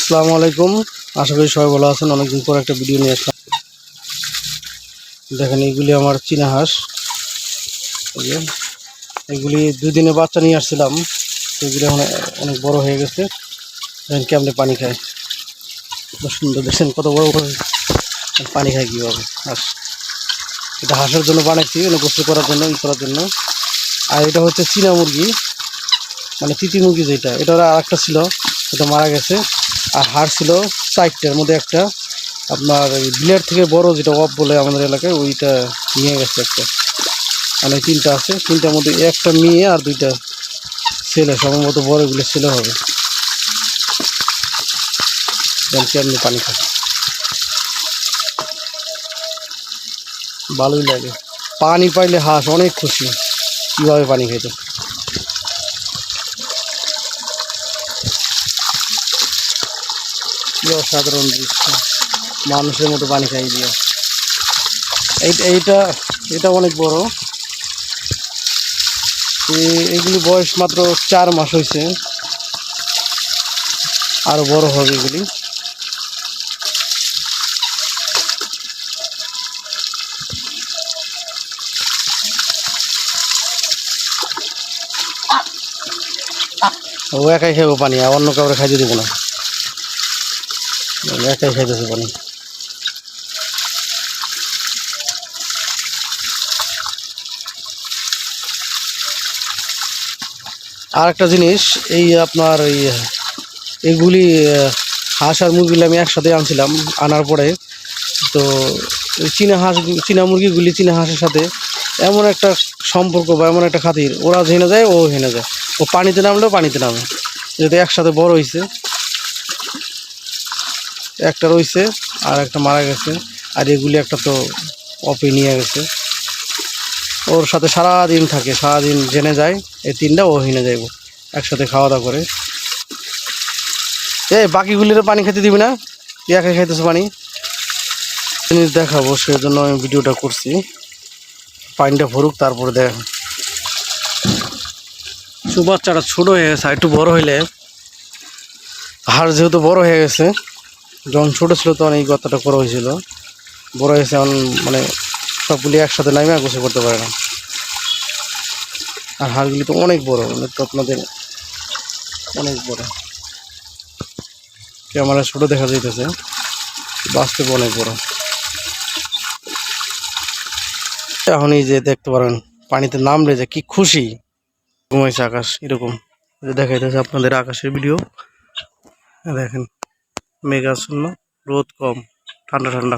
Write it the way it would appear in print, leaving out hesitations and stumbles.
আসসালামু আলাইকুম। আশা করি সবাই ভালো আছেন। অনেকদিন পর একটা ভিডিও নিয়ে আসলাম। দেখেন এইগুলি আমার চীনা হাঁস। এগুলি 2 দিনে বাচ্চা নিয়ে আসছিলাম। এগুলি এখন অনেক বড় হয়ে গেছে। দেখেন কেমনে পানি খায়, সুন্দর দেখছেন কত বড় বড় পানি খায় কীভাবে হাঁস। এটা হাঁসের জন্য বানাইছি, গোসল করার জন্য, করার জন্য। আর এটা হচ্ছে চীনা মুরগি, মানে তিতি মুরগি যেটা, এটার আর একটা ছিল, এটা মারা গেছে। আর হাড় ছিল 4টার মধ্যে একটা আপনার বিলের থেকে বড় যেটা অফ বলে আমাদের এলাকায়, ওইটা নিয়ে গেছে একটা। মানে 3টা আছে, 3টার মধ্যে একটা মেয়ে আর 2টা ছেলে, সম্ভবত বড়গুলো ছেলে হবে। কেমনি পানি খায়, ভালোই লাগে। পানি পাইলে হাঁস অনেক খুশি, কীভাবে পানি খাইতে। কি অসাধারণ দৃশ্য, মানুষের মতো পানি খাই দিয়ে। এইটা এটা অনেক বড়। এগুলি বয়স মাত্র 4 মাস হয়েছে, আরো বড় হবে এগুলি। ও একাই খাইবো পানি, আর অন্য কাউরে খাইতে দেবো না, একাই খাইতেছে পানি। আর একটা জিনিস, এই আপনার এইগুলি হাঁস আর মুরগিগুলি আমি একসাথে আনছিলাম। আনার পরে তো চীনা মুরগিগুলি চীনা হাঁসের সাথে এমন একটা সম্পর্ক বা এমন একটা খাতির, ওরা হেনে যায় ও হেনে যায়, ও পানিতে নামলেও পানিতে নামে। যেহেতু একসাথে বড় হয়েছে, একটা রয়েছে আর একটা মারা গেছে, আর এগুলি একটা তো অপে নিয়ে গেছে। ওর সাথে সারাদিন থাকে, সারাদিন জেনে যায়। এই 3টা ও হেনে যাইব, একসাথে খাওয়া দাওয়া করে। বাকিগুলির পানি খেতে দিবি না, একা খাইতেছে পানি। জিনিস দেখাবো, সেজন্য আমি ভিডিওটা করছি। পানিটা ভরুক, তারপরে দেখ। বাচ্চাটা ছোট হয়ে গেছে, একটু বড় হইলে, হাড় যেহেতু বড় হয়ে গেছে, যখন ছোট ছিল তখন এই গর্তটা বড় হয়েছিল, বড় হয়েছে এখন, মানে সবগুলি একসাথে নামে গোসল করতে পারে না। আর হাড়গুলি তো অনেক বড়, তো আপনাদের অনেক বড়। ক্যামেরা ছোট দেখা যাইতেছে, বাস্তবে অনেক বড়। এখন এই যে দেখতে পারেন পানিতে নামলে যে কি খুশি, ঘুমাইছে আকাশ এরকম। দেখাইতেছে আপনাদের আকাশের ভিডিও। দেখেন মেঘাচ্ছন্ন, রোদ কম, ঠান্ডা ঠান্ডা।